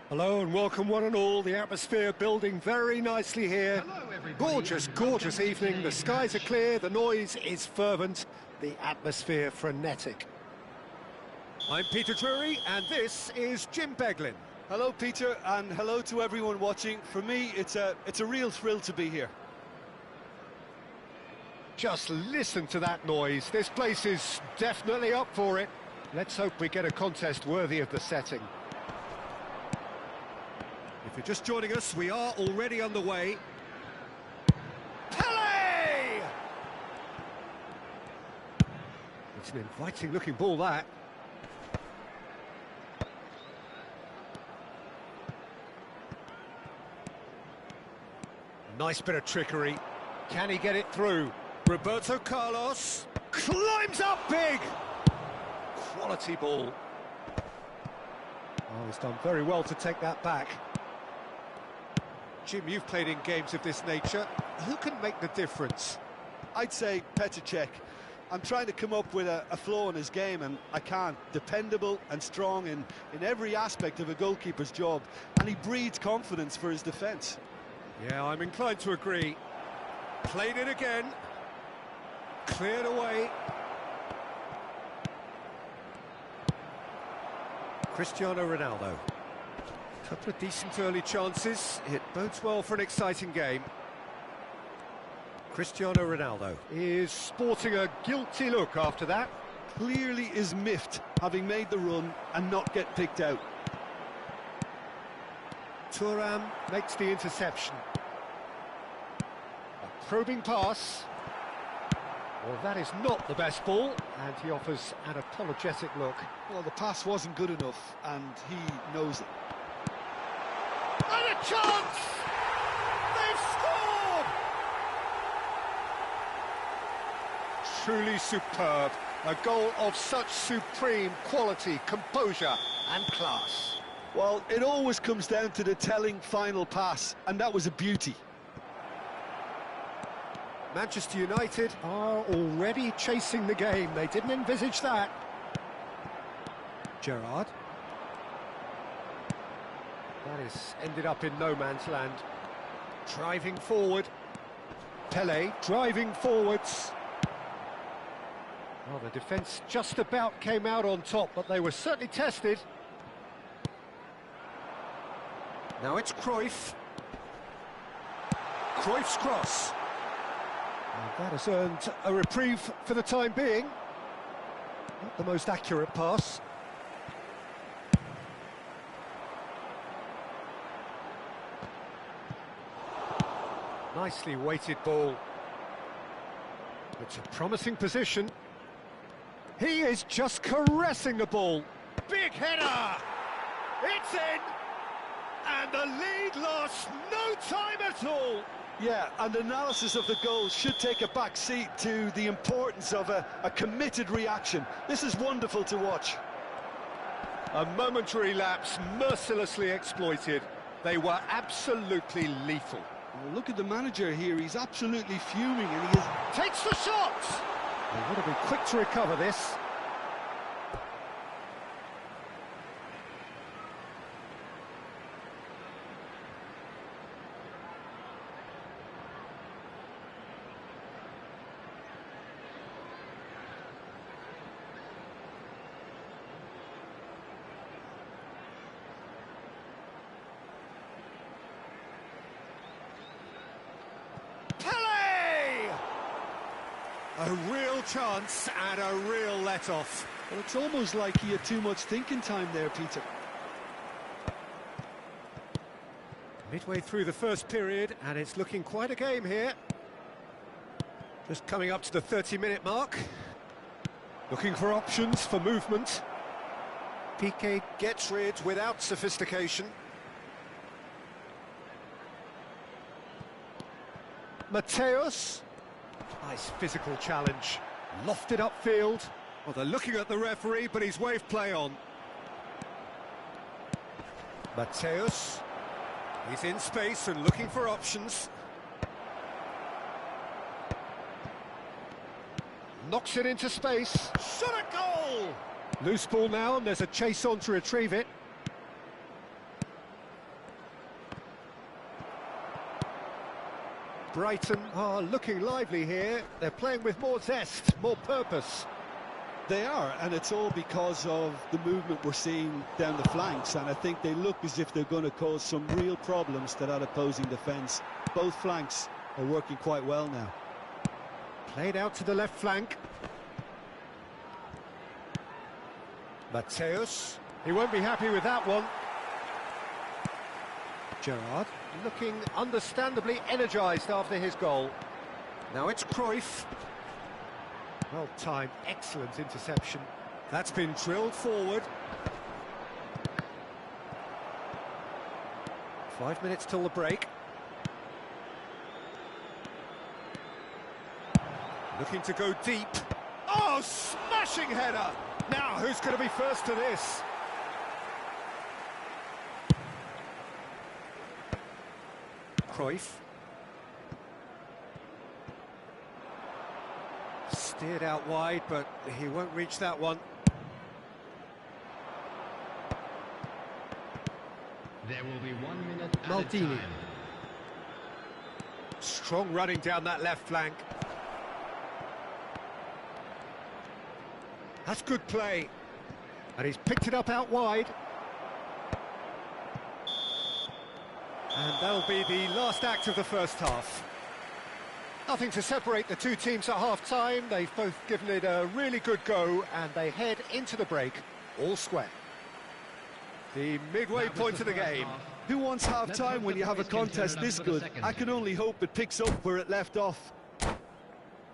Hello and welcome one and all. The atmosphere building very nicely here. Gorgeous, gorgeous evening. The skies are clear, the noise is fervent, the atmosphere frenetic. I'm Peter Drury and this is Jim Beglin. Hello Peter, and hello to everyone watching. For me, it's a real thrill to be here. Just listen to that noise. This place is definitely up for it. Let's hope we get a contest worthy of the setting. If you're just joining us, we are already underway. Pele! It's an inviting looking ball, that. Nice bit of trickery. Can he get it through? Roberto Carlos climbs up big! Quality ball. Oh, he's done very well to take that back. Jim, you've played in games of this nature. Who can make the difference? I'd say Petr Cech. I'm trying to come up with a flaw in his game, and I can't. Dependable and strong in every aspect of a goalkeeper's job, and he breeds confidence for his defence. Yeah, I'm inclined to agree. Played it again. Cleared away. Cristiano Ronaldo. Couple of decent early chances. It bodes well for an exciting game. Cristiano Ronaldo is sporting a guilty look after that. Clearly is miffed, having made the run and not get picked out. Thuram makes the interception. A probing pass. Well, that is not the best ball, and he offers an apologetic look. Well, the pass wasn't good enough, and he knows it. And a chance! They've scored! Truly superb. A goal of such supreme quality, composure and class. Well, it always comes down to the telling final pass, and that was a beauty. Manchester United are already chasing the game. They didn't envisage that. Gerrard. That is ended up in no man's land. Driving forward. Pele driving forwards. Well, the defence just about came out on top, but they were certainly tested. Now it's Cruyff. Cruyff's cross. And that has earned a reprieve for the time being. Not the most accurate pass. Nicely weighted ball. It's a promising position. He is just caressing the ball. Big header! It's in! And the lead lost no time at all! Yeah, and analysis of the goal should take a back seat to the importance of a committed reaction. This is wonderful to watch. A momentary lapse mercilessly exploited. They were absolutely lethal. Well, look at the manager here, he's absolutely fuming, and he takes the shot! They would have been quick to recover this. A real chance and a real let-off. Well, it's almost like he had too much thinking time there, Peter. Midway through the first period, and it's looking quite a game here. Just coming up to the 30-minute mark. Looking for options for movement. Piqué gets rid without sophistication. Mateus. Nice physical challenge. Lofted upfield. Well, they're looking at the referee, but he's waved play on. Mateus. He's in space and looking for options. Knocks it into space. Shot a goal! Loose ball now, and there's a chase on to retrieve it. Brighton are looking lively here. They're playing with more zest, more purpose. They are, and it's all because of the movement we're seeing down the flanks, and I think they look as if they're going to cause some real problems to that opposing defence. Both flanks are working quite well now. Played out to the left flank. Mateus. He won't be happy with that one. Gerrard looking understandably energised after his goal. Now it's Cruyff. Well timed, excellent interception. That's been drilled forward. 5 minutes till the break. Looking to go deep. Oh, smashing header! Now, who's going to be first to this? Cruyff. Steered out wide, but he won't reach that one. There will be 1 minute at Maldini. a time. Strong running down that left flank. That's good play. And he's picked it up out wide. And that'll be the last act of the first half. Nothing to separate the two teams at half-time. They've both given it a really good go, and they head into the break all square. The midway point of the game. Who wants half-time when you have a contest this good? I can only hope it picks up where it left off.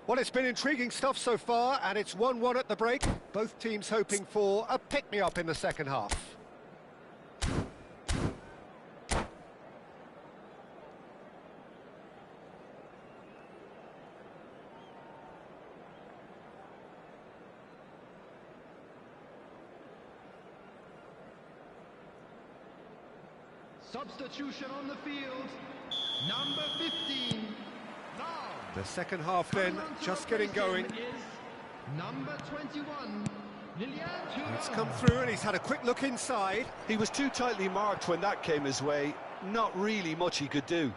Well, it's been intriguing stuff so far, and it's 1-1 at the break. Both teams hoping for a pick-me-up in the second half. Substitution on the field, number 15. Now, The second half then, just getting going. Number 21, It's come through and he's had a quick look inside. He was too tightly marked when that came his way. Not really much he could do.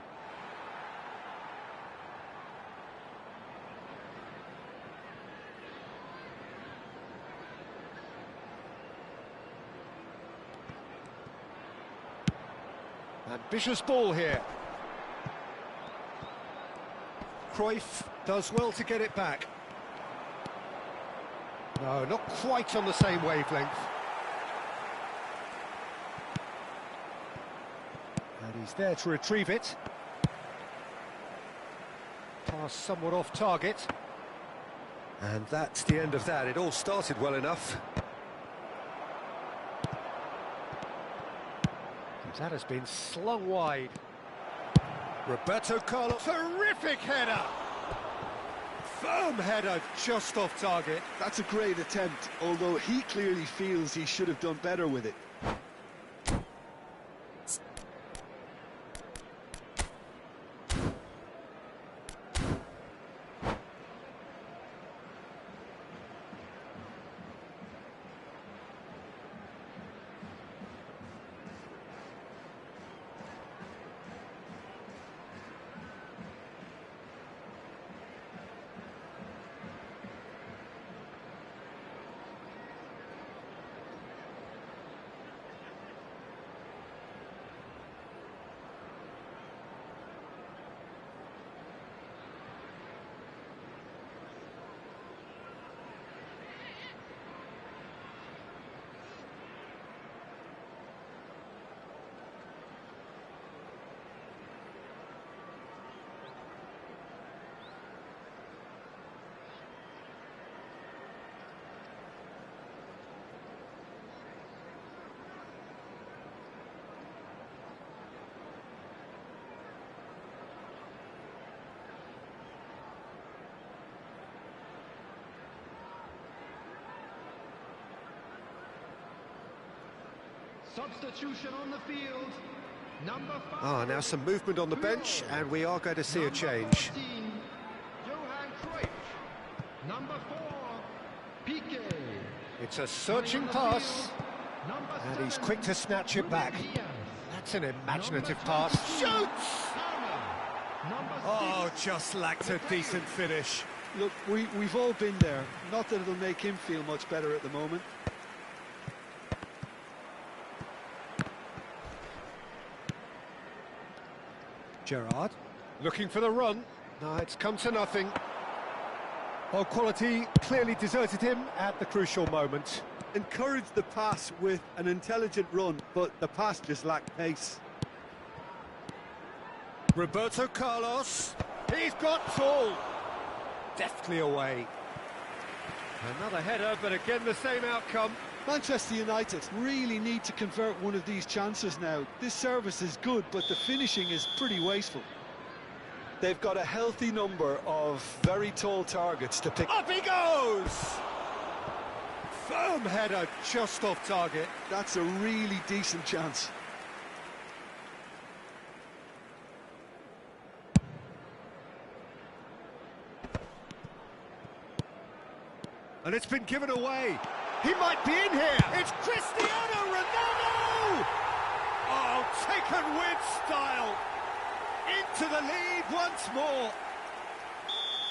Ambitious ball here. Cruyff does well to get it back. No, not quite on the same wavelength. And he's there to retrieve it. Pass somewhat off target. And that's the end of that. It all started well enough. That has been slung wide. Roberto Carlos, terrific header! Firm header, just off target. That's a great attempt, although he clearly feels he should have done better with it. Substitution on the field. Number 5. Ah, now some movement on the bench, and we are going to see a change. 14, Johan Cruyff. Number 4, Piqué. It's a searching pass, and he's quick to snatch it back. That's an imaginative pass. Shoots! Oh, just lacked a decent finish. Look, we've all been there. Not that it'll make him feel much better at the moment. Gerrard, looking for the run. No, it's come to nothing. Well, quality clearly deserted him at the crucial moment. Encouraged the pass with an intelligent run, but the pass just lacked pace. Roberto Carlos, he's got tall. Deftly away. Another header, but again the same outcome. Manchester United really need to convert one of these chances now. This service is good, but the finishing is pretty wasteful. They've got a healthy number of very tall targets to pick. Up he goes! Firm header, just off target. That's a really decent chance. And it's been given away. He might be in here. It's Cristiano Ronaldo! Oh, taken with style. Into the lead once more.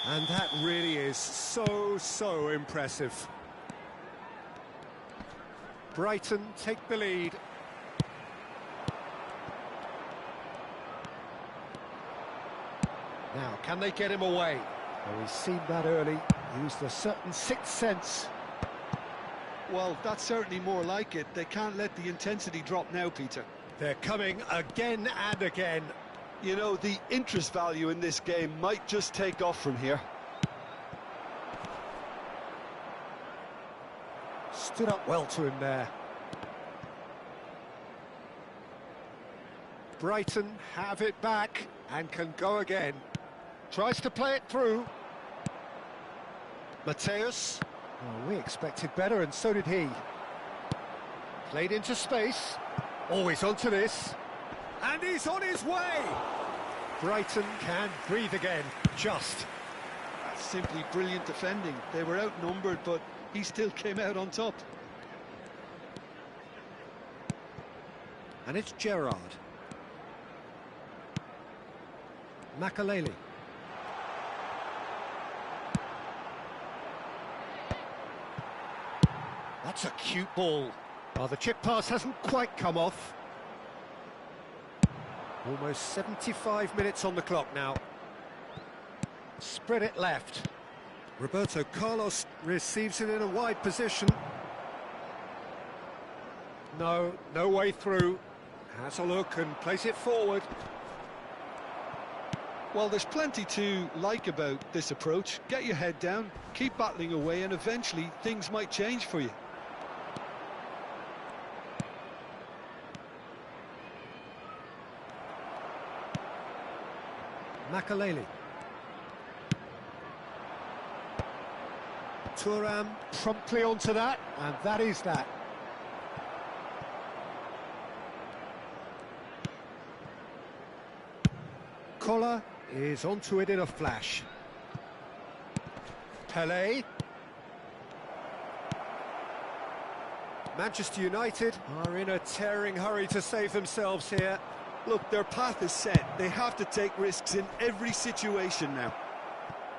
And that really is so impressive. Brighton take the lead. Now, can they get him away? Well, he's seen that early. Used a certain sixth sense. Well, that's certainly more like it. They can't let the intensity drop now, Peter. They're coming again and again. You know, the interest value in this game might just take off from here. Stood up well to him there. Brighton have it back and can go again. Tries to play it through. Mateus. Oh, we expected better, and so did he. Played into space. Always onto this. And he's on his way! Brighton can breathe again. Just. That's simply brilliant defending. They were outnumbered, but he still came out on top. And it's Gerrard. Makaleli. That's a cute ball. Oh, the chip pass hasn't quite come off. Almost 75 minutes on the clock now. Spread it left. Roberto Carlos receives it in a wide position. No way through. Has a look and plays it forward. Well, there's plenty to like about this approach. Get your head down, keep battling away, and eventually things might change for you. Makaleli. Thuram promptly onto that, and that is that. Collar is onto it in a flash. Pelé. Manchester United are in a tearing hurry to save themselves here. Look, their path is set. They have to take risks in every situation now.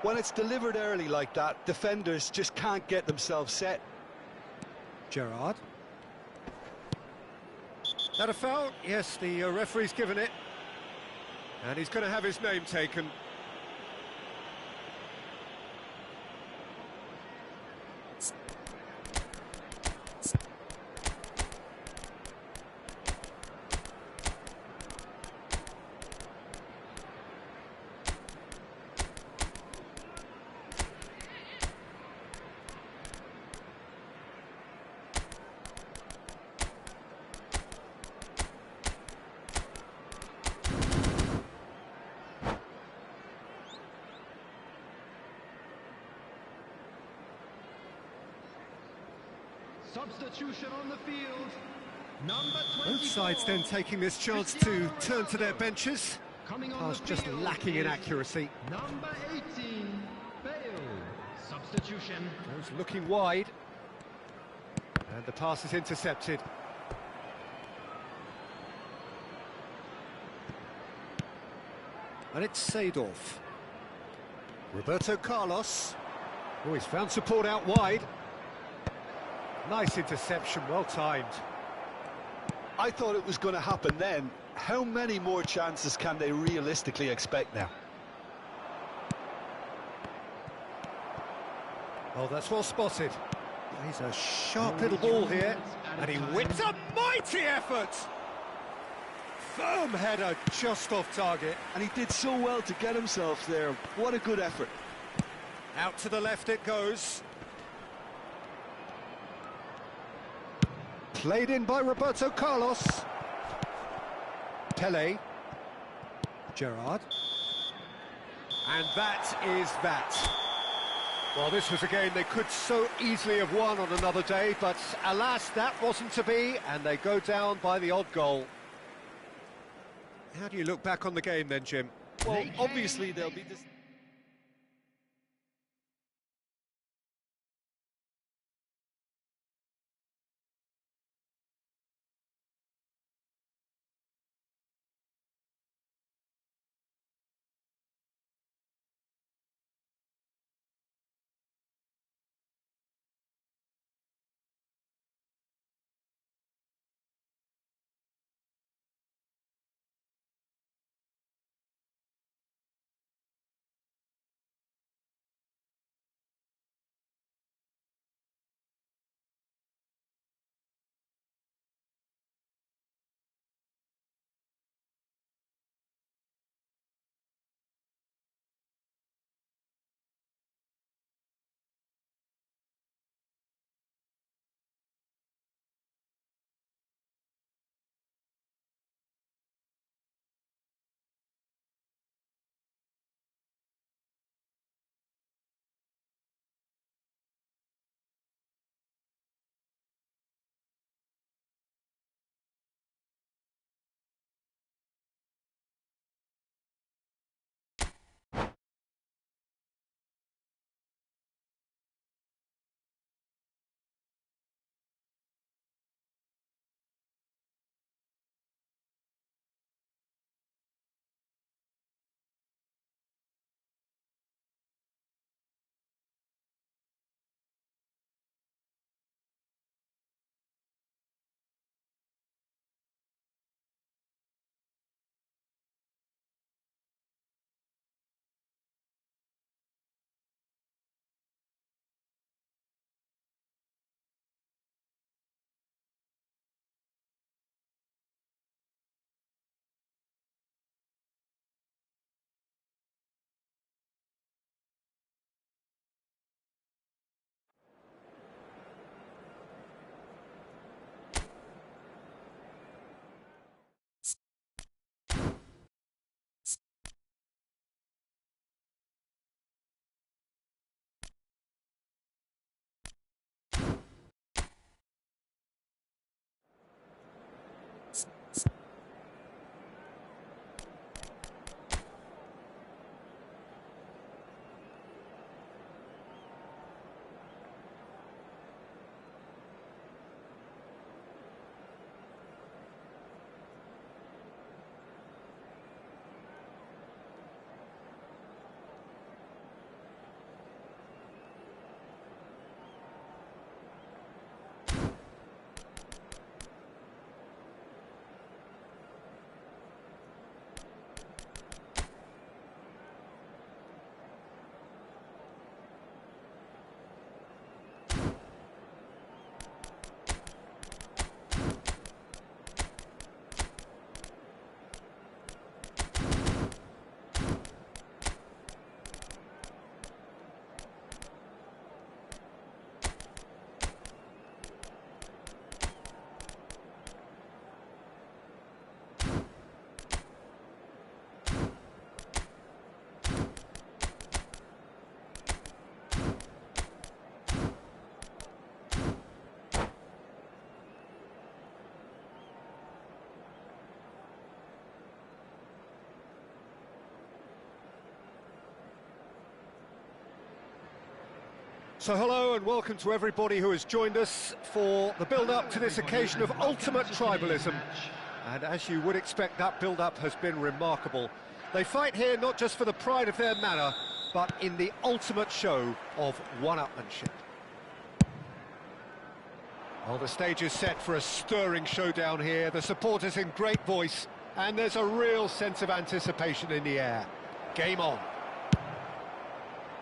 When it's delivered early like that, defenders just can't get themselves set. Gerrard. That a foul? Yes, the referee's given it. And he's going to have his name taken. Substitution on the field. Number Both sides 24. then taking this chance to turn to their benches. Coming on Pass the just field lacking in is accuracy. Number 18, Bale. Substitution. Goes looking wide. And the pass is intercepted. And it's Seedorf. Roberto Carlos. Oh, he's found support out wide. Nice interception, well timed. I thought it was going to happen then. How many more chances can they realistically expect now? Oh, that's well spotted. He's a sharp little ball here. And he whips a mighty effort! Firm header just off target. And he did so well to get himself there. What a good effort. Out to the left it goes. Played in by Roberto Carlos. Pele. Gerrard. And that is that. Well, this was a game they could so easily have won on another day, but alas, that wasn't to be, and they go down by the odd goal. How do you look back on the game then, Jim? Well, obviously they'll be... So hello and welcome to everybody who has joined us for the build-up to this occasion of ultimate tribalism. And as you would expect, that build-up has been remarkable. They fight here not just for the pride of their manor, but in the ultimate show of one-upmanship. Well, the stage is set for a stirring showdown here. The supporters in great voice, and there's a real sense of anticipation in the air. Game on.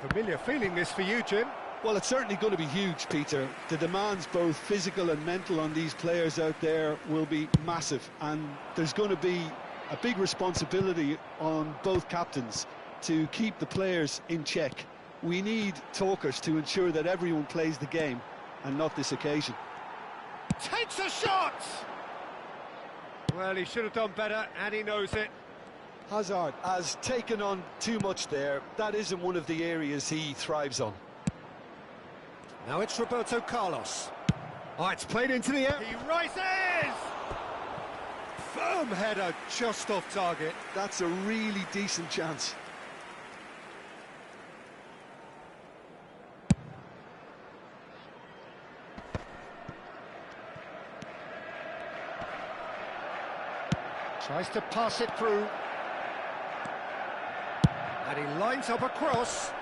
Familiar feeling this for you, Jim? Well, it's certainly going to be huge, Peter. The demands, both physical and mental, on these players out there will be massive, and there's going to be a big responsibility on both captains to keep the players in check. We need talkers to ensure that everyone plays the game, and not this occasion. Takes a shot! Well, he should have done better, and he knows it. Hazard has taken on too much there. That isn't one of the areas he thrives on. Now it's Roberto Carlos. Oh, it's played into the air. He rises! Firm header, just off target. That's a really decent chance. Tries to pass it through. And he lines up a cross.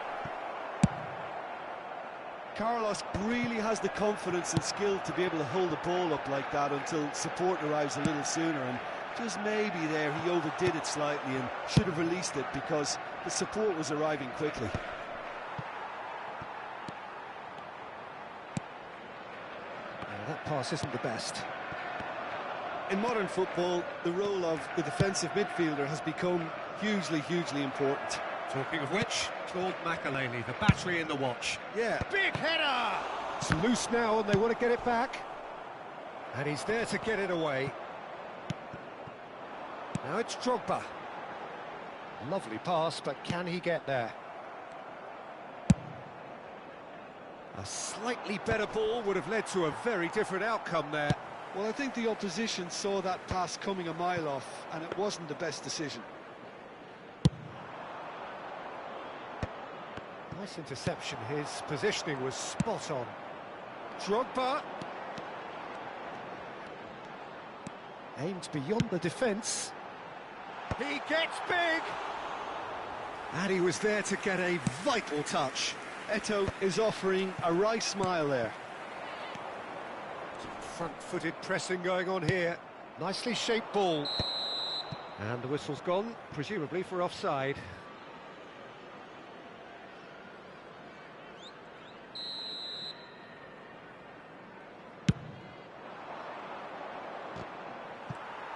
Carlos really has the confidence and skill to be able to hold the ball up like that until support arrives a little sooner, and just maybe there he overdid it slightly and should have released it because the support was arriving quickly. That pass isn't the best. In modern football, the role of the defensive midfielder has become hugely important. Talking of which, Claude McAleny, the battery in the watch. Yeah, big header! It's loose now and they want to get it back. And he's there to get it away. Now it's Drogba. Lovely pass, but can he get there? A slightly better ball would have led to a very different outcome there. Well, I think the opposition saw that pass coming a mile off, and it wasn't the best decision. Nice interception, his positioning was spot on. Drogba. Aimed beyond the defence. He gets big! And he was there to get a vital touch. Eto'o is offering a wry smile there. Front-footed pressing going on here. Nicely shaped ball. And the whistle's gone, presumably for offside.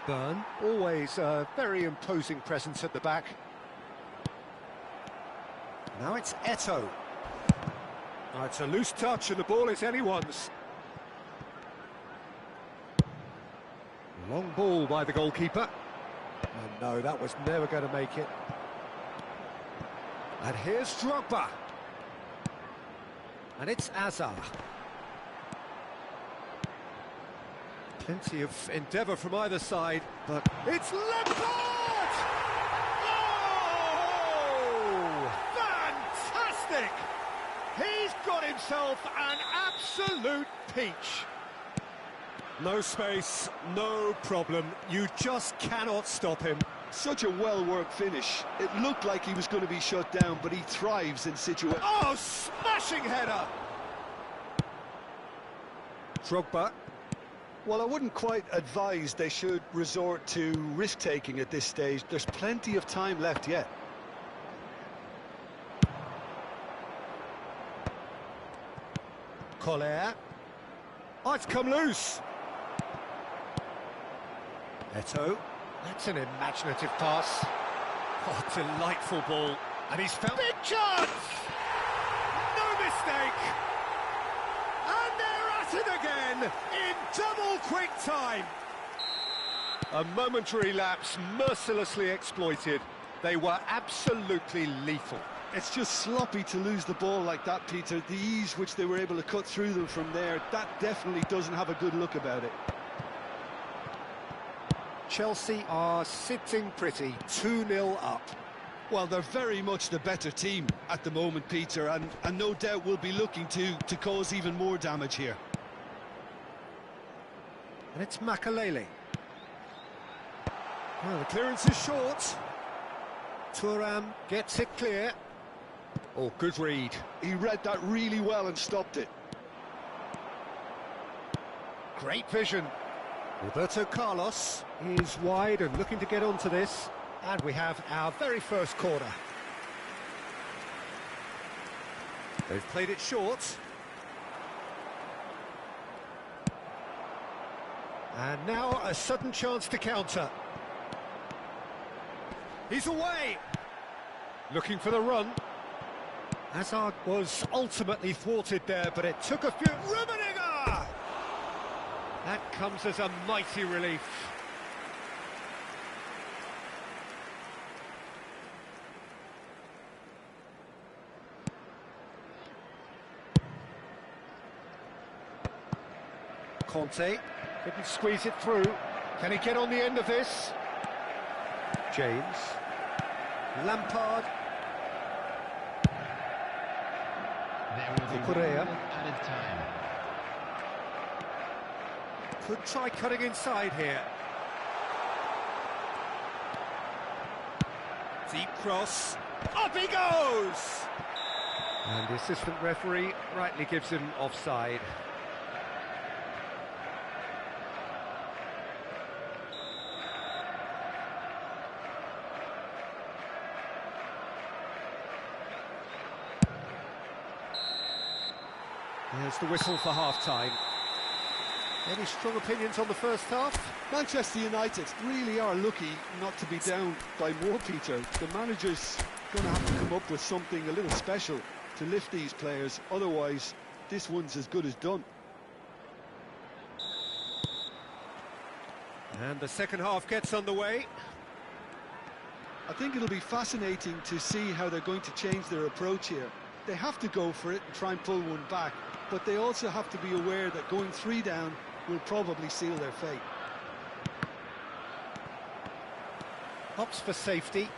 Burn, always a very imposing presence at the back. Now it's Eto'o. Oh, it's a loose touch and the ball is anyone's. Long ball by the goalkeeper. Oh no, that was never going to make it. And here's Drogba. And it's Hazard. Plenty of endeavour from either side, but it's Lampard! Oh! Fantastic! He's got himself an absolute peach. No space, no problem. You just cannot stop him. Such a well-worked finish. It looked like he was going to be shut down, but he thrives in situations. Oh, smashing header! Drogba. Well, I wouldn't quite advise they should resort to risk-taking at this stage. There's plenty of time left yet. Collier. Oh, it's come loose. Eto'o. That's an imaginative pass. Oh, delightful ball. And he's found... Big chance! No mistake! And they're at it again in double quick time. A momentary lapse mercilessly exploited. They were absolutely lethal. It's just sloppy to lose the ball like that, Peter. The ease which they were able to cut through them from there, that definitely doesn't have a good look about it. Chelsea are sitting pretty, 2-0 up. Well, they're very much the better team at the moment, Peter, and no doubt will be looking to cause even more damage here. And it's Makalele. Well, the clearance is short. Thuram gets it clear. Oh, good read. He read that really well and stopped it. Great vision. Roberto Carlos is wide and looking to get onto this. And we have our very first corner. They've played it short. And now a sudden chance to counter. He's away. Looking for the run. Hazard was ultimately thwarted there, but it took a few... Rummenigge! That comes as a mighty relief. Conte couldn't squeeze it through. Can he get on the end of this? James. Lampard. There will be Correa. one added time. Could try cutting inside here. Deep cross. Up he goes! And the assistant referee rightly gives him offside. There's the whistle for half-time. Any strong opinions on the first half? Manchester United really are lucky not to be down by more, Peter. The manager's going to have to come up with something a little special to lift these players, otherwise this one's as good as done. And the second half gets underway. I think it'll be fascinating to see how they're going to change their approach here. They have to go for it and try and pull one back, but they also have to be aware that going 3 down will probably seal their fate. Opts for safety.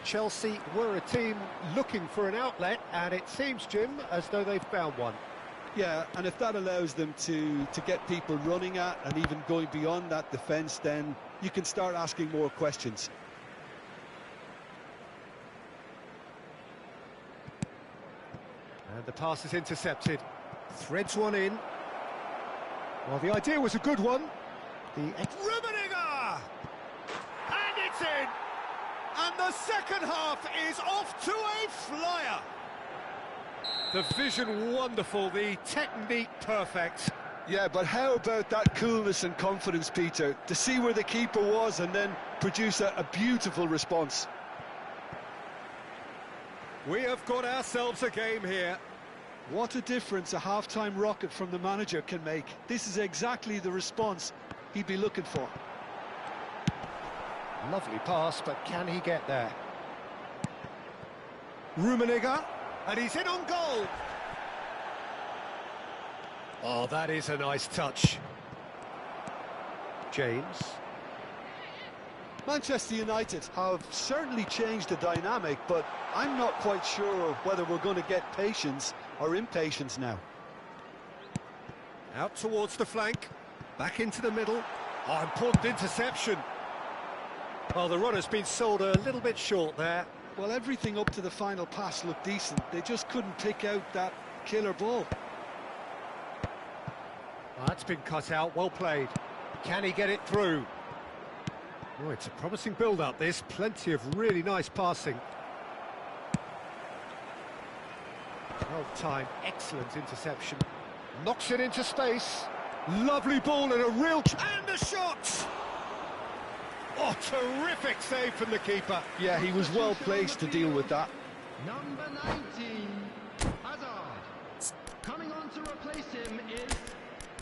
Chelsea were a team looking for an outlet, and it seems, Jim, as though they've found one. Yeah, and if that allows them to get people running at and even going beyond that defence, then you can start asking more questions. And the pass is intercepted. Threads one in. Well, the idea was a good one. Rummenigge! And it's in! And the second half is off to a flyer! The vision wonderful, the technique perfect. Yeah, but how about that coolness and confidence, Peter, to see where the keeper was and then produce a beautiful response. We have got ourselves a game here. What a difference a half-time rocket from the manager can make. This is exactly the response he'd be looking for. Lovely pass, but can he get there? Rummenigge, and he's in on goal. Oh, that is a nice touch. James. Manchester United have certainly changed the dynamic, but I'm not quite sure whether we're going to get patience or impatience now. Out towards the flank, back into the middle. Oh, important interception. Well, the runner's been sold a little bit short there. Well, everything up to the final pass looked decent. They just couldn't pick out that killer ball. Oh, that's been cut out, well played. Can he get it through? Oh, it's a promising build-up, this. Plenty of really nice passing. Well timed, excellent interception. Knocks it into space. Lovely ball and a real... And a shot! Oh, terrific save from the keeper. Yeah, he was well placed to deal with that. Number 19, Hazard. Coming on to replace him is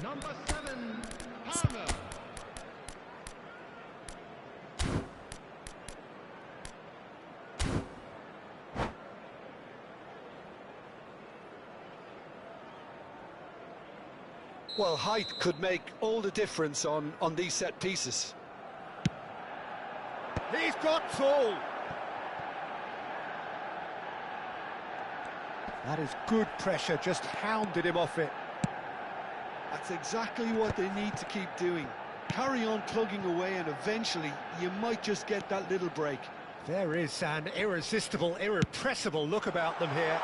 number 7, Harmer. Well, height could make all the difference on these set pieces. He's got tall. That is good pressure, just hounded him off it. That's exactly what they need to keep doing. Carry on plugging away and eventually you might just get that little break. There is an irresistible, irrepressible look about them here.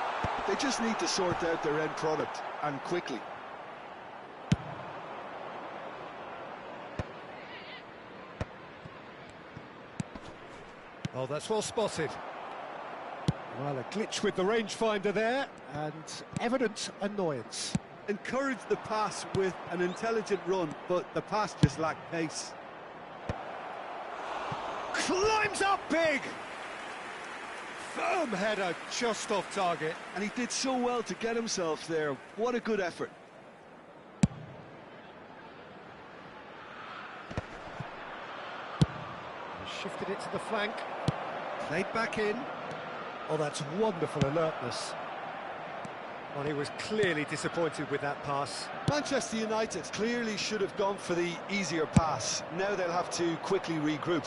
They just need to sort out their end product, and quickly. Oh, that's well spotted. Well, a glitch with the rangefinder there, and evident annoyance. Encourage the pass with an intelligent run, but the pass just lacked pace. Climbs up big! Firm header, just off target. And he did so well to get himself there. What a good effort. He shifted it to the flank. Played back in. Oh, that's wonderful alertness. Well, he was clearly disappointed with that pass. Manchester United clearly should have gone for the easier pass. Now they'll have to quickly regroup.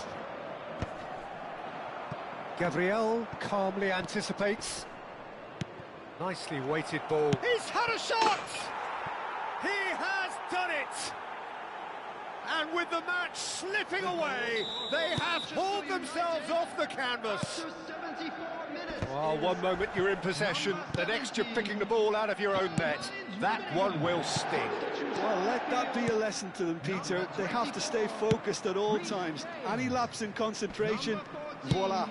Gabriel calmly anticipates. Nicely weighted ball. He's had a shot! He has done it! And with the match slipping away, they have hauled themselves off the canvas. Well, one moment you're in possession, the next you're picking the ball out of your own net. That one will sting. Well, let that be a lesson to them, Peter. They have to stay focused at all times. Any lapse in concentration, voila.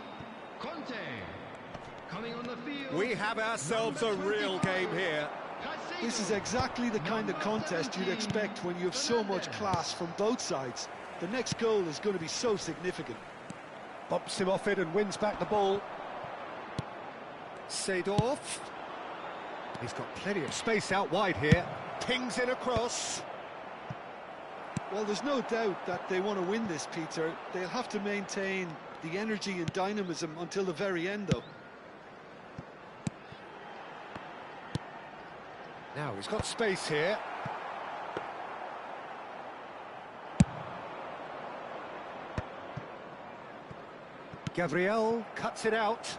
We have ourselves a real game here. This is exactly the kind of contest you'd expect when you have so much class from both sides. The next goal is going to be so significant. Bumps him off it and wins back the ball. Seedorf. He's got plenty of space out wide here. Pings in across. Well, there's no doubt that they want to win this, Peter. They'll have to maintain the energy and dynamism until the very end, though. Now he's got space here. Gabriel cuts it out.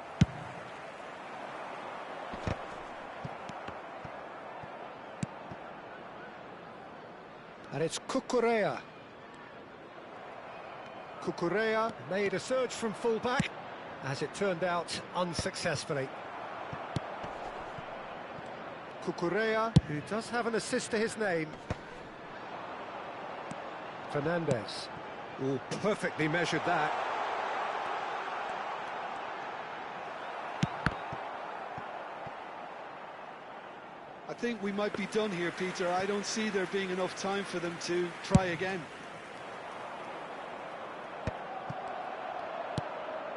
And it's Cucurella. Cucurella made a surge from full-back, as it turned out unsuccessfully. Cucurella, who does have an assist to his name. Fernandez. Oh, perfectly measured that. I think we might be done here, Peter. I don't see there being enough time for them to try again.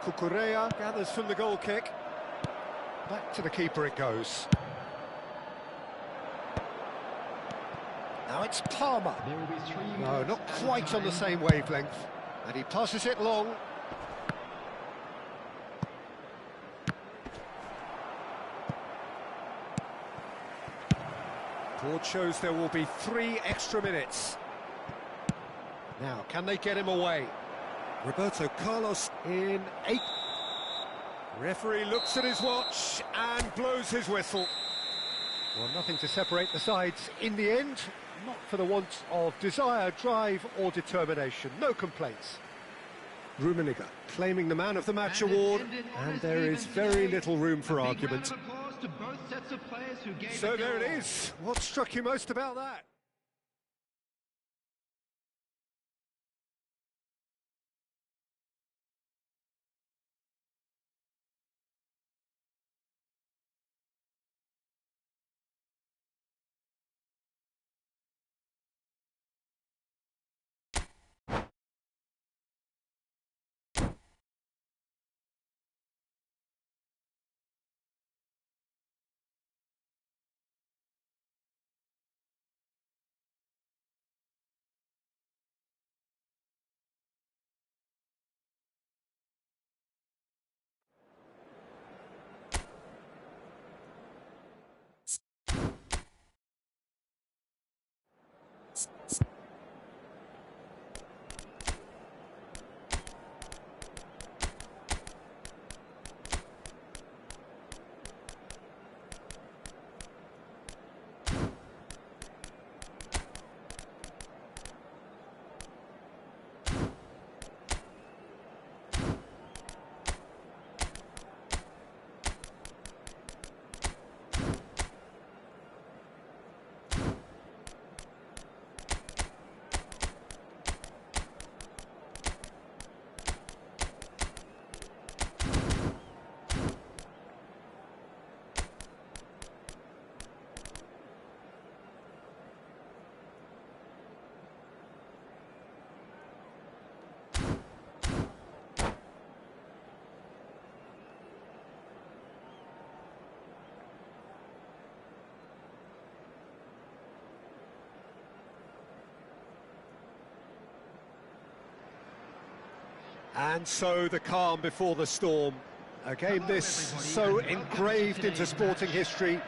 Cucurella gathers from the goal kick. Back to the keeper it goes. Now it's Palmer. No, not quite on the same wavelength. And he passes it long. Board shows there will be 3 extra minutes. Now, can they get him away? Roberto Carlos in 8. Referee looks at his watch and blows his whistle. Well, nothing to separate the sides in the end. Not for the want of desire, drive or determination. No complaints. Rummenigge claiming the Man of the Match award, and there is very little room for argument. So there it is. What struck you most about that? And so the calm before the storm. A game this so engraved into sporting history.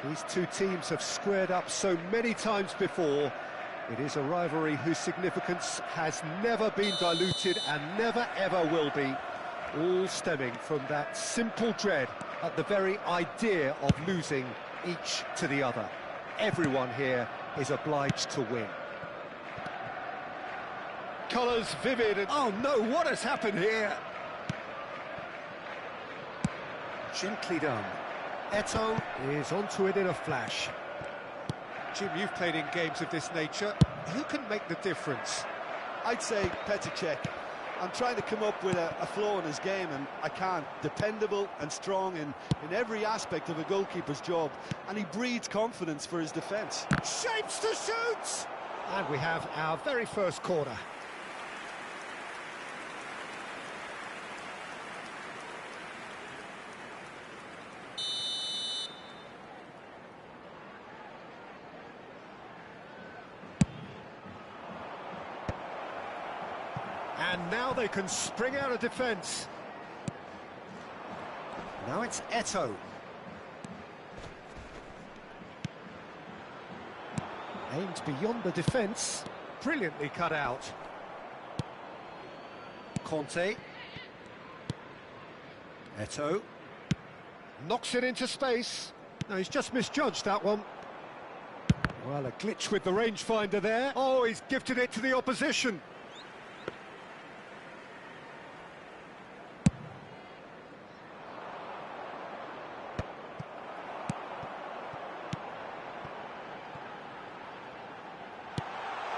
These two teams have squared up so many times before. It is a rivalry whose significance has never been diluted and never ever will be. All stemming from that simple dread at the very idea of losing each to the other. Everyone here is obliged to win. Colours vivid and... Oh no, what has happened here? Gently done. Eto'o is onto it in a flash. Jim, you've played in games of this nature. Who can make the difference? I'd say Petr Cech. I'm trying to come up with a flaw in his game, and I can't. Dependable and strong in every aspect of a goalkeeper's job, and he breeds confidence for his defence. Shapes to shoot! And we have our very first corner. And now they can spring out of defence. Now it's Eto'o. Aimed beyond the defence. Brilliantly cut out. Conte. Eto'o. Knocks it into space. No, he's just misjudged that one. Well, a glitch with the rangefinder there. Oh, he's gifted it to the opposition.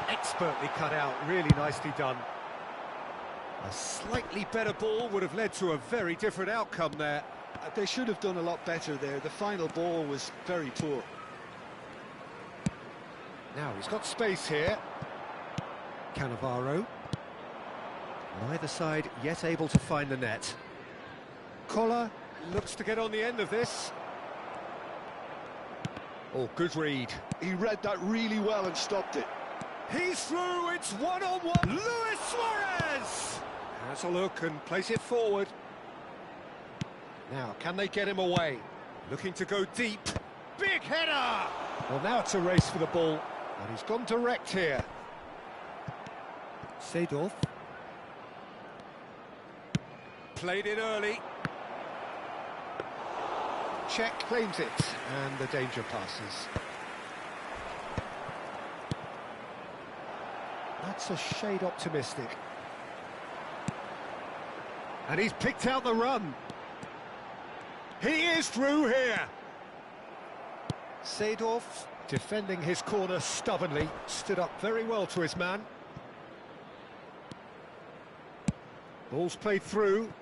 Expertly cut out, really nicely done. A slightly better ball would have led to a very different outcome there. They should have done a lot better there. The final ball was very poor. Now he's got space here. Cannavaro. Neither side yet able to find the net. Koller looks to get on the end of this. Oh, good read. He read that really well and stopped it. He's through, it's one-on-one. Luis Suarez has a look and plays it forward. Now, can they get him away? Looking to go deep. Big header! Well, now it's a race for the ball, and he's gone direct here. Seedorf. Played it early. Cech claims it, and the danger passes. That's a shade optimistic. And he's picked out the run. He is through here. Seedorf, defending his corner stubbornly, stood up very well to his man. Ball's played through.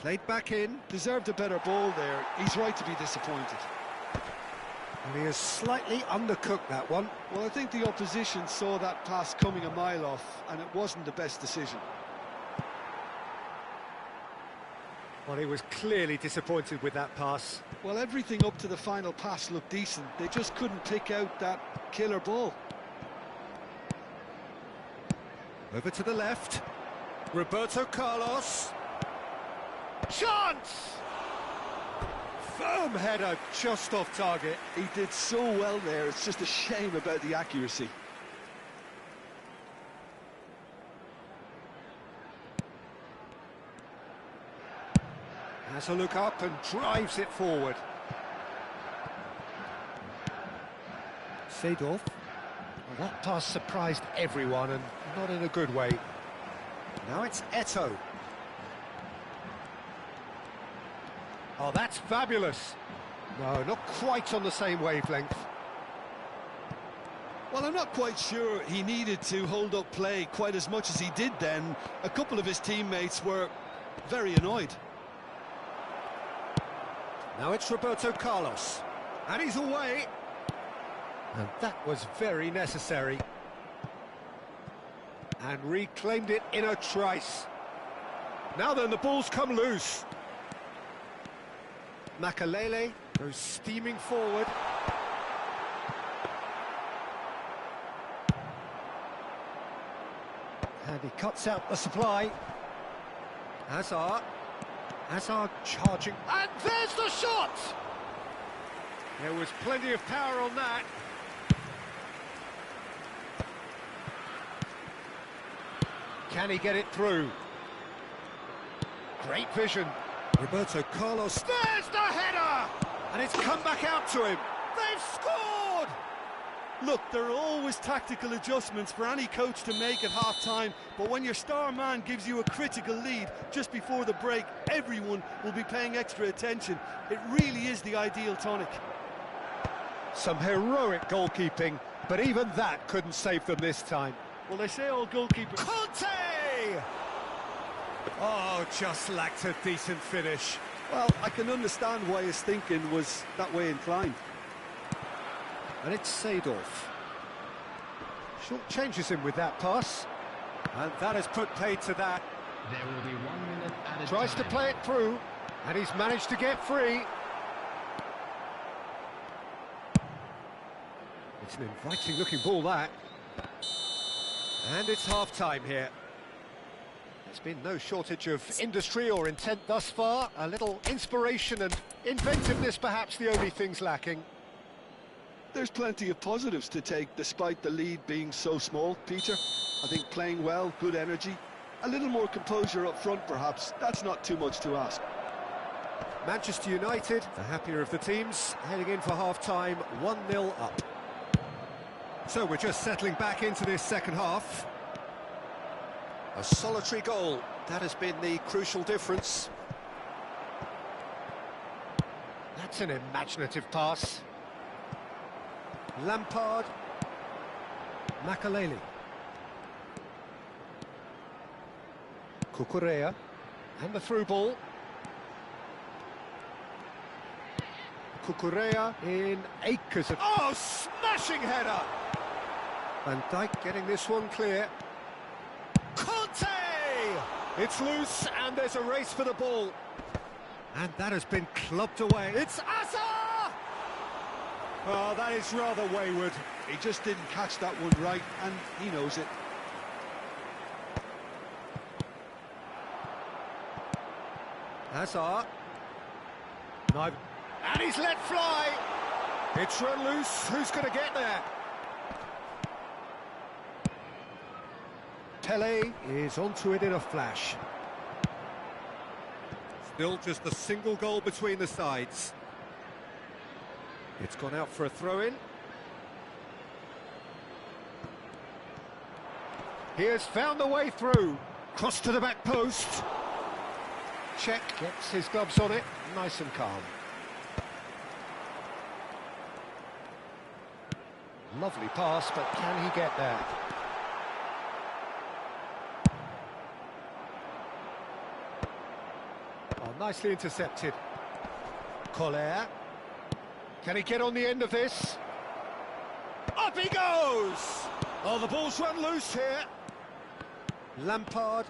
Played back in. Deserved a better ball there. He's right to be disappointed. And he has slightly undercooked that one. Well, I think the opposition saw that pass coming a mile off, and it wasn't the best decision. Well, he was clearly disappointed with that pass. Well, everything up to the final pass looked decent. They just couldn't pick out that killer ball. Over to the left. Roberto Carlos. Chance! Firm header just off target. He did so well there, it's just a shame about the accuracy. Has a look up and drives it forward. Seedorf. Well, that pass surprised everyone, and not in a good way. Now it's Eto'o. Oh, that's fabulous. No, not quite on the same wavelength. Well, I'm not quite sure he needed to hold up play quite as much as he did then. A couple of his teammates were very annoyed. Now it's Roberto Carlos. And he's away. And that was very necessary. And reclaimed it in a trice. Now then, the ball's come loose. Makalele goes steaming forward. And he cuts out the supply. Hazard charging, and there's the shot! There was plenty of power on that. Can he get it through? Great vision. Roberto Carlos. There's the header! And it's come back out to him. They've scored! Look, there are always tactical adjustments for any coach to make at half-time, but when your star man gives you a critical lead just before the break, everyone will be paying extra attention. It really is the ideal tonic. Some heroic goalkeeping, but even that couldn't save them this time. Well, they say all goalkeepers... Conte! Oh, just lacked a decent finish. Well, I can understand why his thinking was that way inclined. And it's Seedorf. Short changes him with that pass. And that has put paid to that. There will be 1 minute at a Tries time. to play it through, and he's managed to get free. It's an inviting looking ball, that. And it's half-time here. There's been no shortage of industry or intent thus far. A little inspiration and inventiveness, perhaps the only things lacking. There's plenty of positives to take despite the lead being so small, Peter. I think playing well, good energy, a little more composure up front perhaps, that's not too much to ask. Manchester United, the happier of the teams, heading in for half-time, 1-0 up. So we're just settling back into this second half. A solitary goal, that has been the crucial difference. That's an imaginative pass. Lampard. Makaleli. Cucurella. And the through ball. Cucurella in acres of... Oh, smashing header! Van Dijk getting this one clear. Conte! It's loose and there's a race for the ball. And that has been clubbed away. It's Asa! Oh, that is rather wayward. He just didn't catch that one right, and he knows it. Hazard. And he's let fly. It's run loose. Who's going to get there? Pele is onto it in a flash. Still just a single goal between the sides. It's gone out for a throw-in. He has found the way through. Cross to the back post. Check, gets his gloves on it, nice and calm. Lovely pass, but can he get there? Oh, nicely intercepted. Collier. Can he get on the end of this? Up he goes! Oh, the ball's run loose here. Lampard.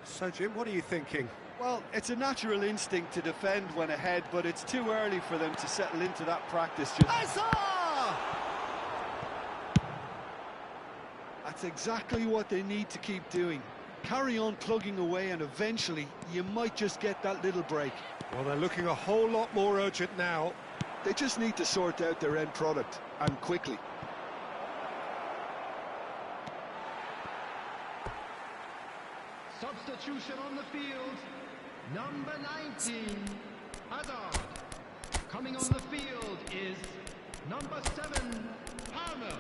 So, Jim, what are you thinking? Well, it's a natural instinct to defend when ahead, but it's too early for them to settle into that practice. That's exactly what they need to keep doing. Carry on plugging away and eventually you might just get that little break. Well, they're looking a whole lot more urgent now. They just need to sort out their end product, and quickly. Substitution on the field. Number 19, Hazard. Coming on the field is number 7, Palmer.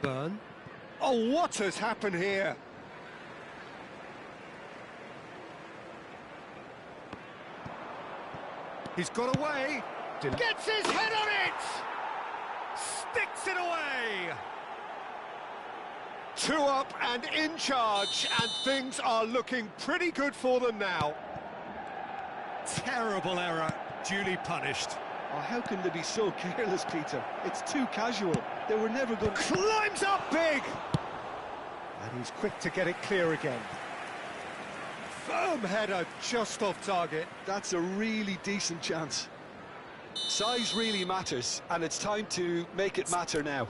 Burn. Oh, what has happened here? He's got away. Gets his head on it! Sticks it away! 2 up and in charge, and things are looking pretty good for them now. Terrible error, duly punished. Oh, how can they be so careless, Peter? It's too casual. They were never going to... Climbs up big! And he's quick to get it clear again. Firm header just off target. That's a really decent chance. Size really matters, and it's time to make it matter now.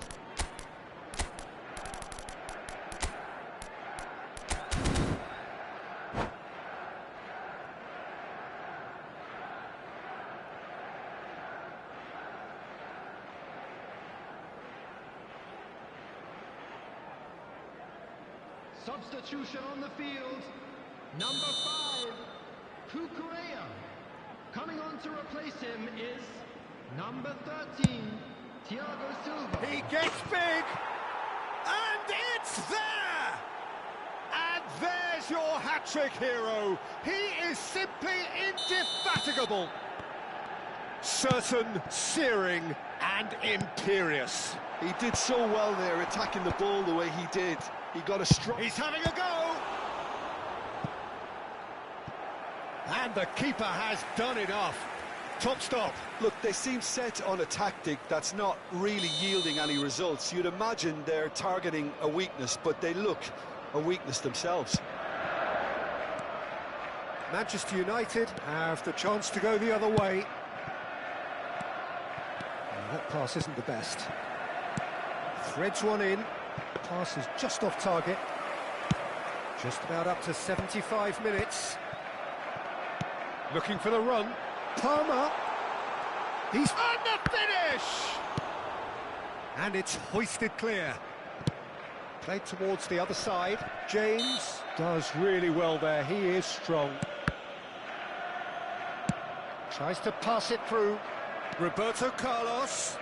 Substitution on the field. Number 5, Kukurea. Coming on to replace him is number 13, Thiago Silva. He gets big, and it's there! And there's your hat-trick hero. He is simply indefatigable. Certain, searing, and imperious. He did so well there, attacking the ball the way he did. He got a strong... He's having a go! And the keeper has done enough. Top stop. Look, they seem set on a tactic that's not really yielding any results. You'd imagine they're targeting a weakness, but they look a weakness themselves. Manchester United have the chance to go the other way. And that pass isn't the best. Threads one in. Pass is just off target. Just about up to 75 minutes. Looking for the run. Palmer. He's on the finish! And it's hoisted clear. Played towards the other side. James does really well there. He is strong. Tries to pass it through. Roberto Carlos.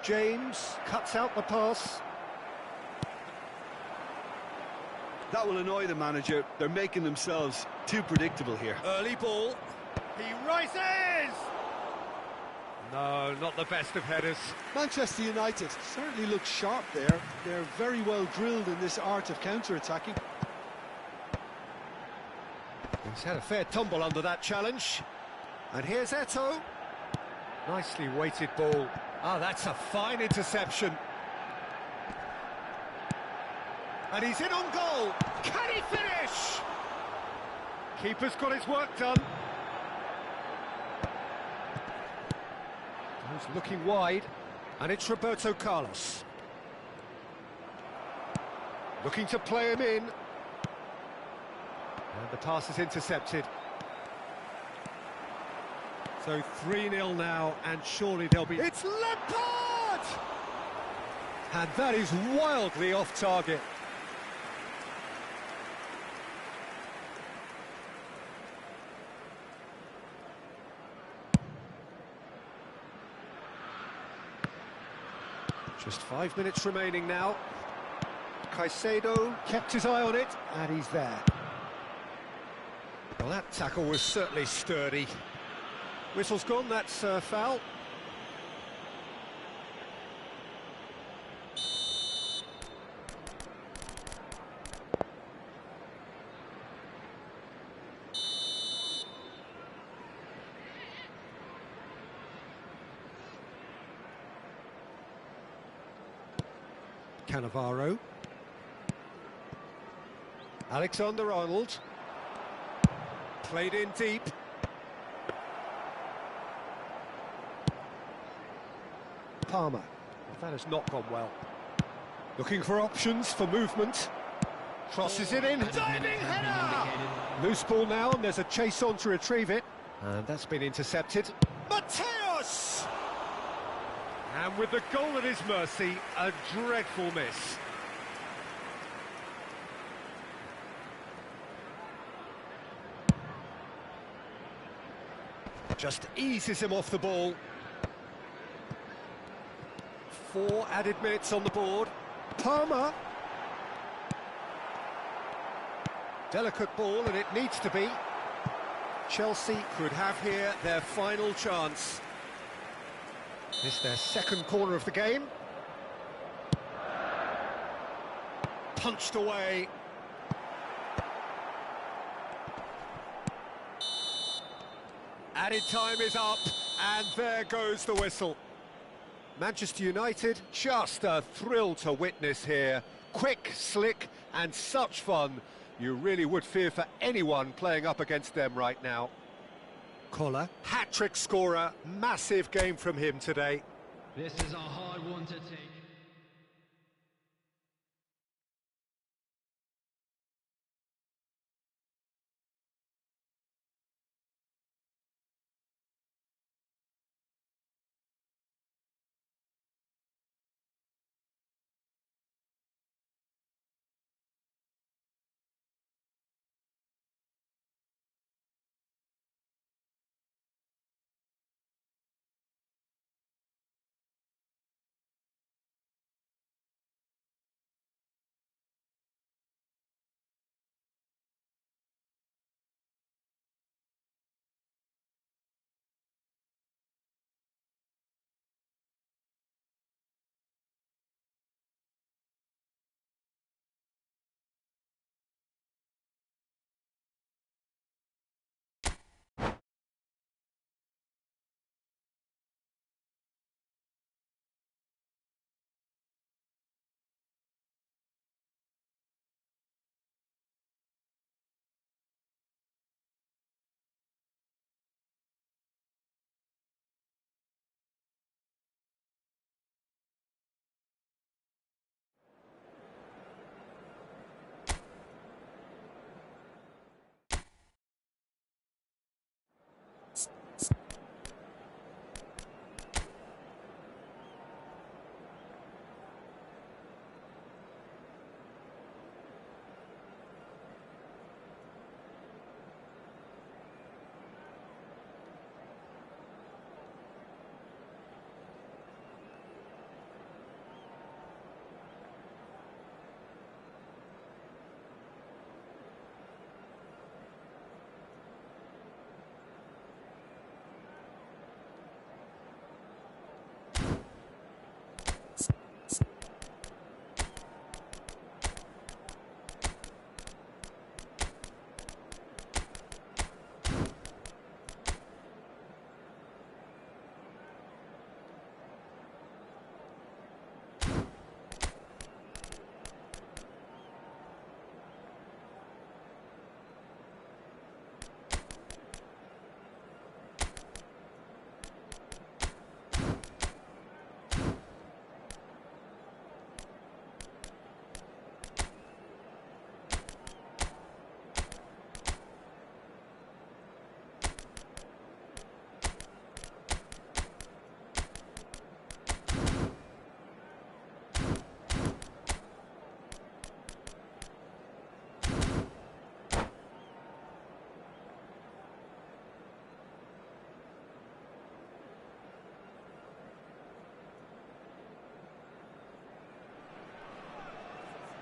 James cuts out the pass. That will annoy the manager. They're making themselves too predictable here. Early ball. He rises! No, not the best of headers. Manchester United certainly look sharp there. They're very well drilled in this art of counter-attacking. He's had a fair tumble under that challenge. And here's Eto'o. Nicely weighted ball. Ah, that's a fine interception. And he's in on goal. Can he finish? Keeper's got his work done. He's looking wide. And it's Roberto Carlos. Looking to play him in. And the pass is intercepted. So 3-0 now, and surely they'll be... It's Lampard! And that is wildly off target. Just 5 minutes remaining now. Caicedo kept his eye on it, and he's there. Well, that tackle was certainly sturdy. Whistle's gone, that's foul. Cannavaro. Alexander-Arnold. Played in deep. Palmer. That has not gone well. Looking for options for movement. Crosses it in. Diving header! Loose ball now, and there's a chase on to retrieve it. And that's been intercepted. Mateus! And with the goal at his mercy, a dreadful miss. Just eases him off the ball. 4 added minutes on the board. Palmer. Delicate ball, and it needs to be. Chelsea could have here their final chance. This their second corner of the game. Punched away. Added time is up. And there goes the whistle. Manchester United, just a thrill to witness here. Quick, slick, and such fun. You really would fear for anyone playing up against them right now. Collar, hat-trick scorer, massive game from him today. This is a hard one to take.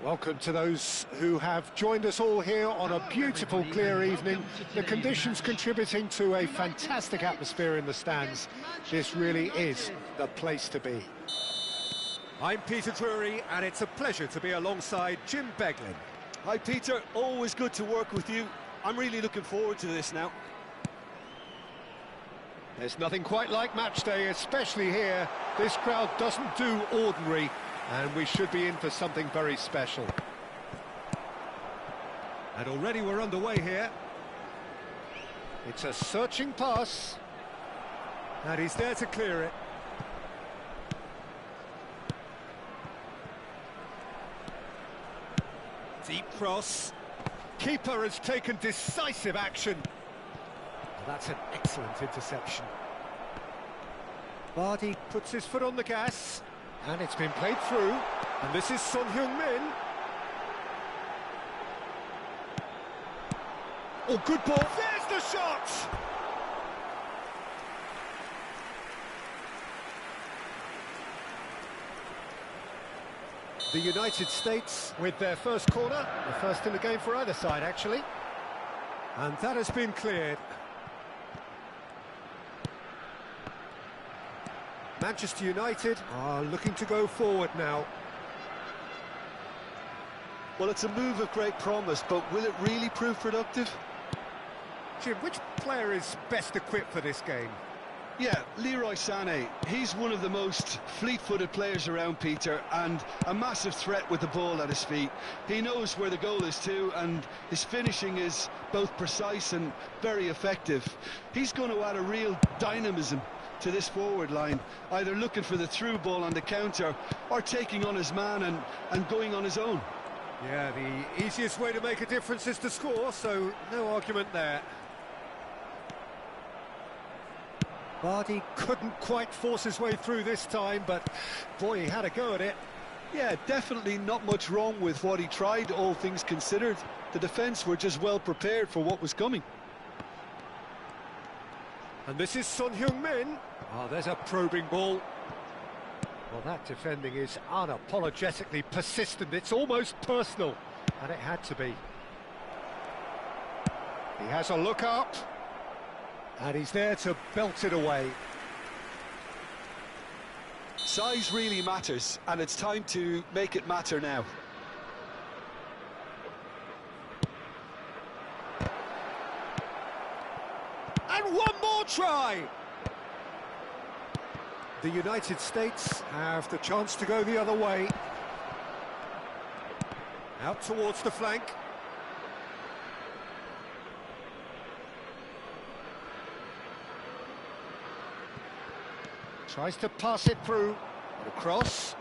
Welcome to those who have joined us all here on a beautiful, clear evening. The conditions contributing to a fantastic atmosphere in the stands. This really is the place to be. I'm Peter Drury, and it's a pleasure to be alongside Jim Beglin. Hi Peter, always good to work with you. I'm really looking forward to this now. There's nothing quite like match day, especially here. This crowd doesn't do ordinary, and we should be in for something very special. And already we're underway here. It's a searching pass. And he's there to clear it. Deep cross. Keeper has taken decisive action. That's an excellent interception. Vardy puts his foot on the gas. And it's been played through, and this is Son Heung-min. Oh, good ball, there's the shot! The United States with their first corner, the first in the game for either side, actually. And that has been cleared. Manchester United are looking to go forward now. Well, it's a move of great promise, but will it really prove productive? Jim, which player is best equipped for this game? Yeah, Leroy Sané, he's one of the most fleet-footed players around, Peter, and a massive threat with the ball at his feet. He knows where the goal is too, and his finishing is both precise and very effective. He's going to add a real dynamism to this forward line, either looking for the through ball on the counter or taking on his man and going on his own. Yeah, the easiest way to make a difference is to score, so no argument there. Vardy couldn't quite force his way through this time, but boy, he had a go at it. Yeah, definitely not much wrong with what he tried, all things considered. The defence were just well prepared for what was coming. And this is Son Heung-min. Oh, there's a probing ball. Well, that defending is unapologetically persistent. It's almost personal, and it had to be. He has a look up. And he's there to belt it away. Size really matters, and it's time to make it matter now. And one more try! The United States have the chance to go the other way. Out towards the flank. Tries to pass it through, across.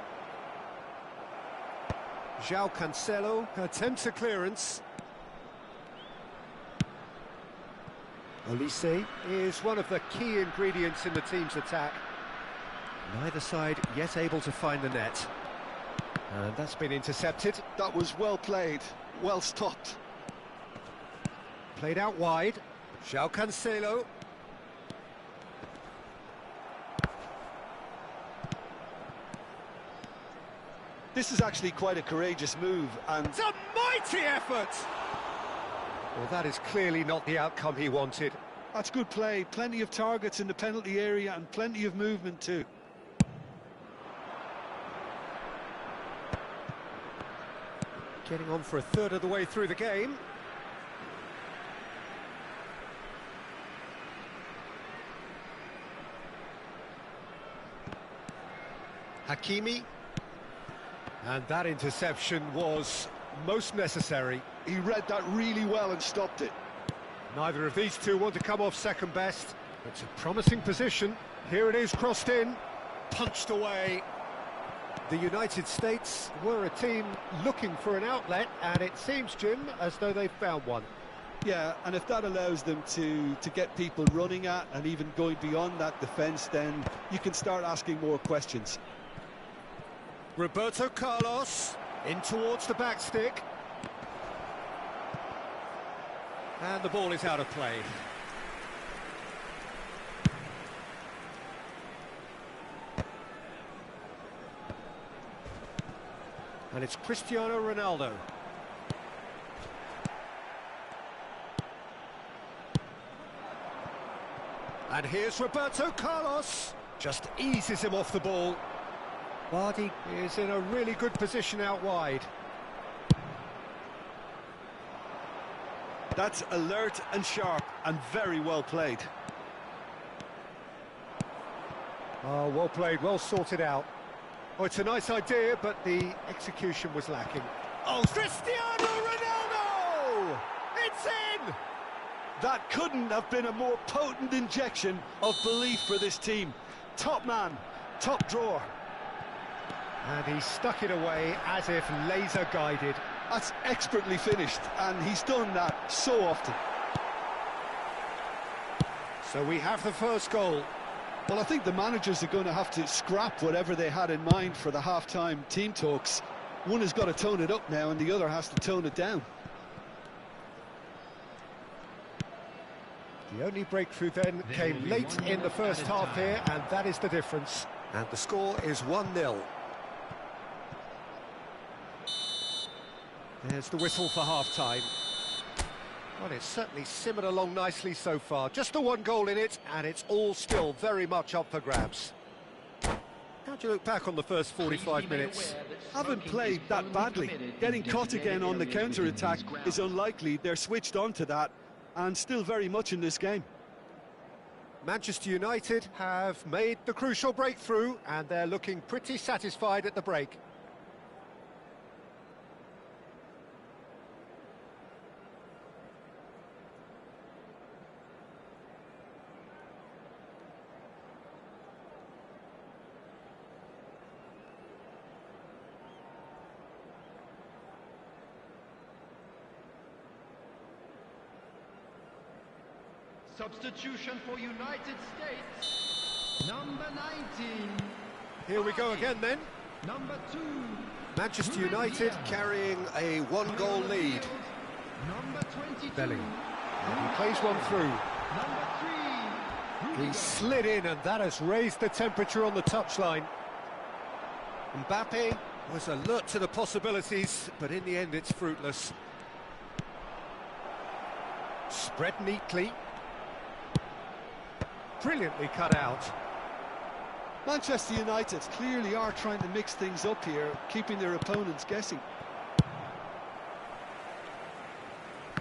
João Cancelo attempts a clearance. Olise is one of the key ingredients in the team's attack. Neither side yet able to find the net. And that's been intercepted. That was well played, well stopped. Played out wide. João Cancelo. This is actually quite a courageous move, and It's a mighty effort! Well, that is clearly not the outcome he wanted. that's good play. Plenty of targets in the penalty area and plenty of movement too. Getting on for a third of the way through the game. Hakimi. And that interception was most necessary. He read that really well and stopped it. Neither of these two want to come off second best. It's a promising position. Here it is, crossed in, punched away. The United States were a team looking for an outlet, and it seems, Jim, as though they've found one. Yeah, and if that allows them to get people running at and even going beyond that defence, then you can start asking more questions. Roberto Carlos in towards the back stick. And the ball is out of play. And it's Cristiano Ronaldo. And here's Roberto Carlos. Just eases him off the ball. Vardy is in a really good position out wide. That's alert and sharp and very well played. Oh, well played, well sorted out. Oh, it's a nice idea, but the execution was lacking. Oh, Cristiano Ronaldo! It's in! That couldn't have been a more potent injection of belief for this team. Top man, top drawer. And he stuck it away as if laser guided. That's expertly finished, and he's done that so often. So we have the first goal. Well, I think the managers are going to have to scrap whatever they had in mind for the half-time team talks. One has got to tone it up now, and the other has to tone it down. The only breakthrough then came late in the first half here, and that is the difference. And the score is 1-0. There's the whistle for half-time. Well, it's certainly simmered along nicely so far. Just the one goal in it, and it's all still very much up for grabs. How do you look back on the first 45 minutes? Haven't played that badly. Getting caught again on the counter-attack is unlikely. They're switched on to that, and still very much in this game. Manchester United have made the crucial breakthrough and they're looking pretty satisfied at the break. Substitution for United States, number 19. Here we go again then. Number 2. Manchester United carrying a one-goal lead. Number 22. Bellingham. And he plays one through. Number 3. He slid in and that has raised the temperature on the touchline. Mbappe was alert to the possibilities, but in the end it's fruitless. Spread neatly. Brilliantly cut out. Manchester United clearly are trying to mix things up here, keeping their opponents guessing.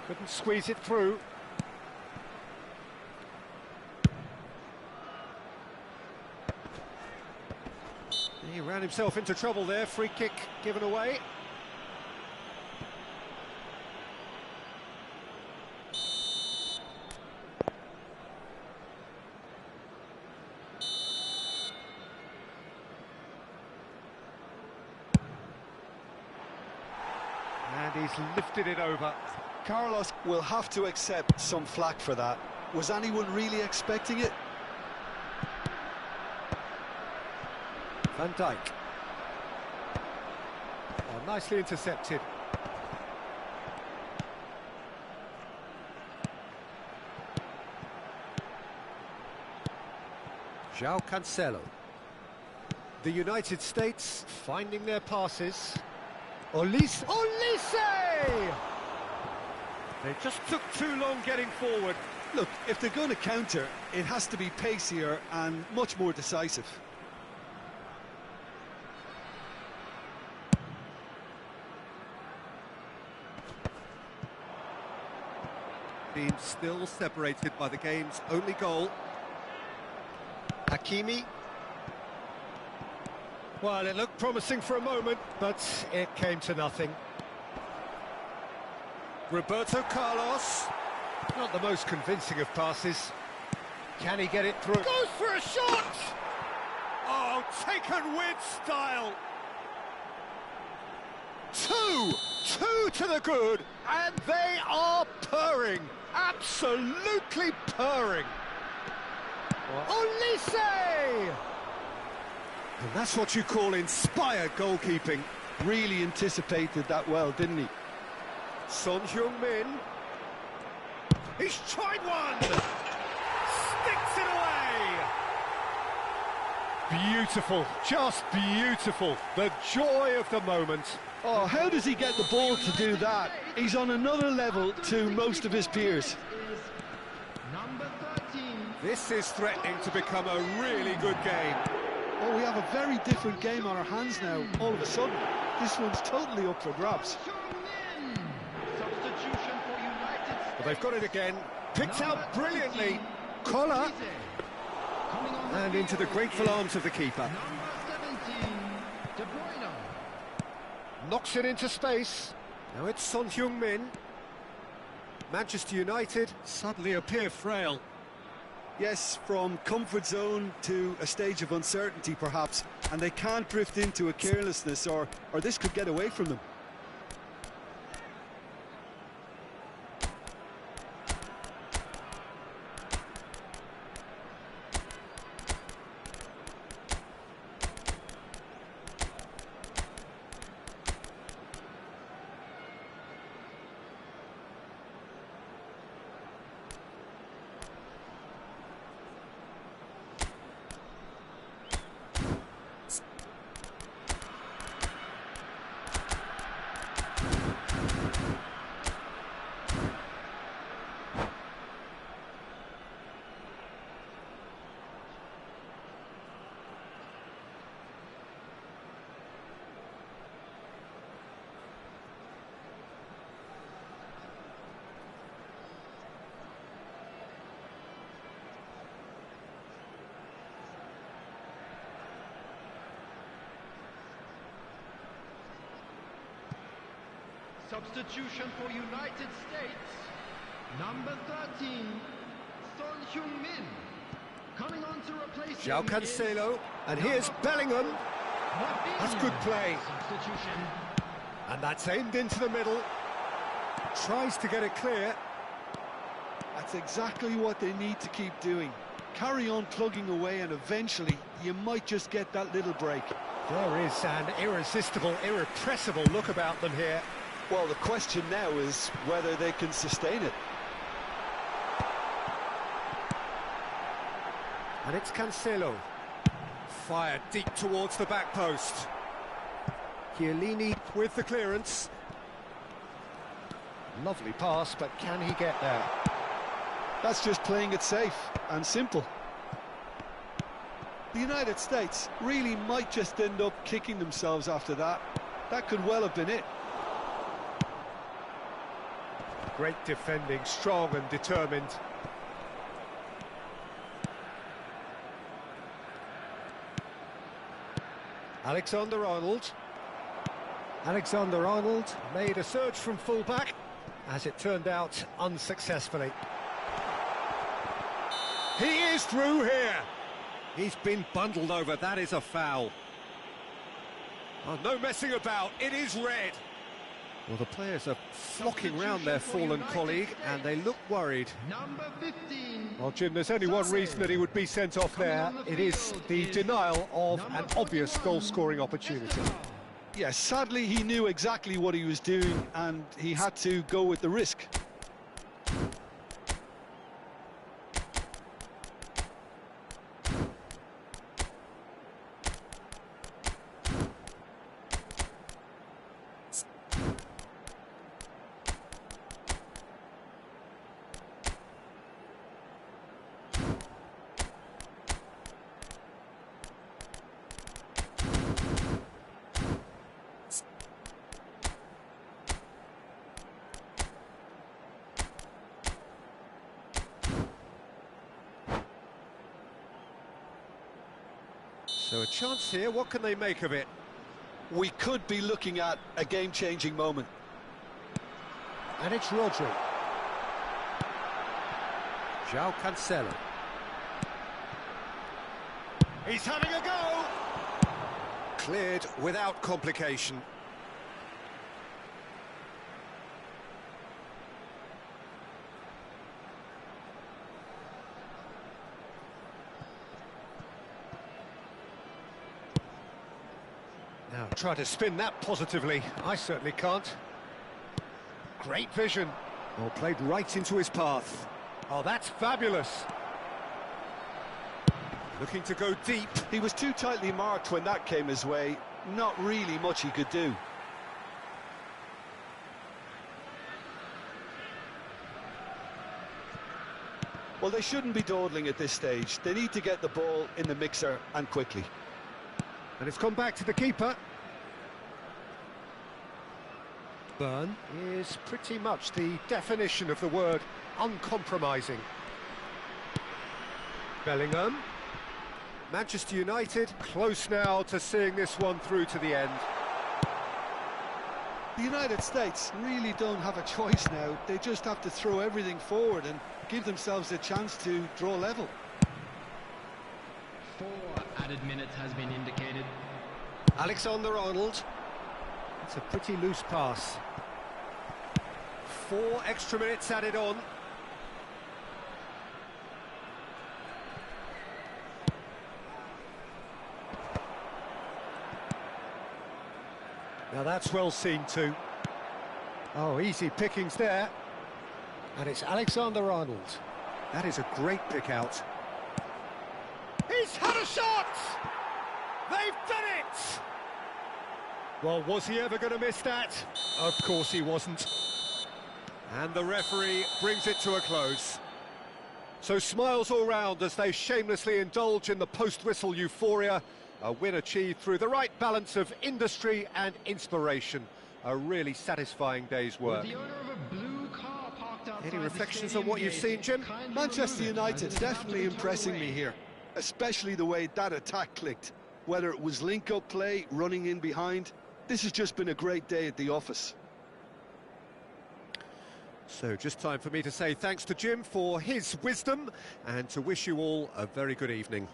Couldn't squeeze it through. He ran himself into trouble there. Free kick given away. And he's lifted it over. Carlos will have to accept some flack for that. Was anyone really expecting it? Van Dijk. Oh, nicely intercepted. João Cancelo. The United States finding their passes. Olise! They just took too long getting forward. Look, if they're going to counter, it has to be pacier and much more decisive. Being still separated by the game's only goal. Hakimi. Well, it looked promising for a moment, but it came to nothing. Roberto Carlos. Not the most convincing of passes. Can he get it through? Goes for a shot! Oh, taken with style. Two to the good, and they are purring. Absolutely purring. Olise! And that's what you call inspired goalkeeping. Really anticipated that well, didn't he? Son Heung-min. He's tried one! Sticks it away! Beautiful, just beautiful. The joy of the moment. Oh, how does he get the ball to do that? He's on another level to most of his peers. Number 13. This is threatening to become a really good game. Oh, we have a very different game on our hands now, all of a sudden. This one's totally up for grabs. Substitution for United States. Well, they've got it again. Picked out brilliantly. Collar. And into the grateful arms of the keeper. Number 17, De Bruyne. Knocks it into space. Now it's Son Heung-min. Manchester United suddenly appear frail. Yes, from comfort zone to a stage of uncertainty perhaps, and they can't drift into a carelessness or this could get away from them. Substitution for United States. Number 13, Son Heung-min. Coming on to replace João him Cancelo, is and here's number Bellingham. Rafinha. That's good play. Substitution. And that's aimed into the middle. Tries to get it clear. That's exactly what they need to keep doing. Carry on plugging away, and eventually you might just get that little break. There is an irresistible, irrepressible look about them here. Well, the question now is whether they can sustain it. And it's Cancelo. Fired deep towards the back post. Chiellini with the clearance. Lovely pass, but can he get there? That's just playing it safe and simple. The United States really might just end up kicking themselves after that. That could well have been it. Great defending, strong and determined. Alexander-Arnold. Alexander-Arnold made a surge from full-back, as it turned out unsuccessfully. He is through here. He's been bundled over. That is a foul. Oh, no messing about. It is red. Well, the players are flocking round their fallen colleague, and they look worried. Number 15. Well, Jim, there's only one reason that he would be sent off there. It is the denial of an obvious goal-scoring opportunity. Yes, sadly he knew exactly what he was doing, and he had to go with the risk. So a chance here, what can they make of it? We could be looking at a game-changing moment. And it's Rodri. João Cancelo. He's having a go! Cleared without complication. Now, try to spin that positively. I certainly can't. Great vision. Well, played right into his path. Oh, that's fabulous. Looking to go deep. He was too tightly marked when that came his way. Not really much he could do. Well, they shouldn't be dawdling at this stage. They need to get the ball in the mixer, and quickly. And it's come back to the keeper. Burn is pretty much the definition of the word uncompromising. Bellingham. Manchester United close now to seeing this one through to the end. The United States really don't have a choice now. They just have to throw everything forward and give themselves a chance to draw level. 4 added minutes has been indicated. Alexander-Arnold. It's a pretty loose pass. 4 extra minutes added on. Now that's well seen too. Oh, easy pickings there. And it's Alexander-Arnold. That is a great pick out. He's had a shot! They've done it! Well, was he ever going to miss that? Of course he wasn't. And the referee brings it to a close. So smiles all round as they shamelessly indulge in the post-whistle euphoria. A win achieved through the right balance of industry and inspiration. A really satisfying day's work. The owner of a blue car parked outside Any reflections the on what you've seen, Jim? Manchester United definitely impressing me here, especially the way that attack clicked. Whether it was link-up play, running in behind, this has just been a great day at the office. So just time for me to say thanks to Jim for his wisdom and to wish you all a very good evening.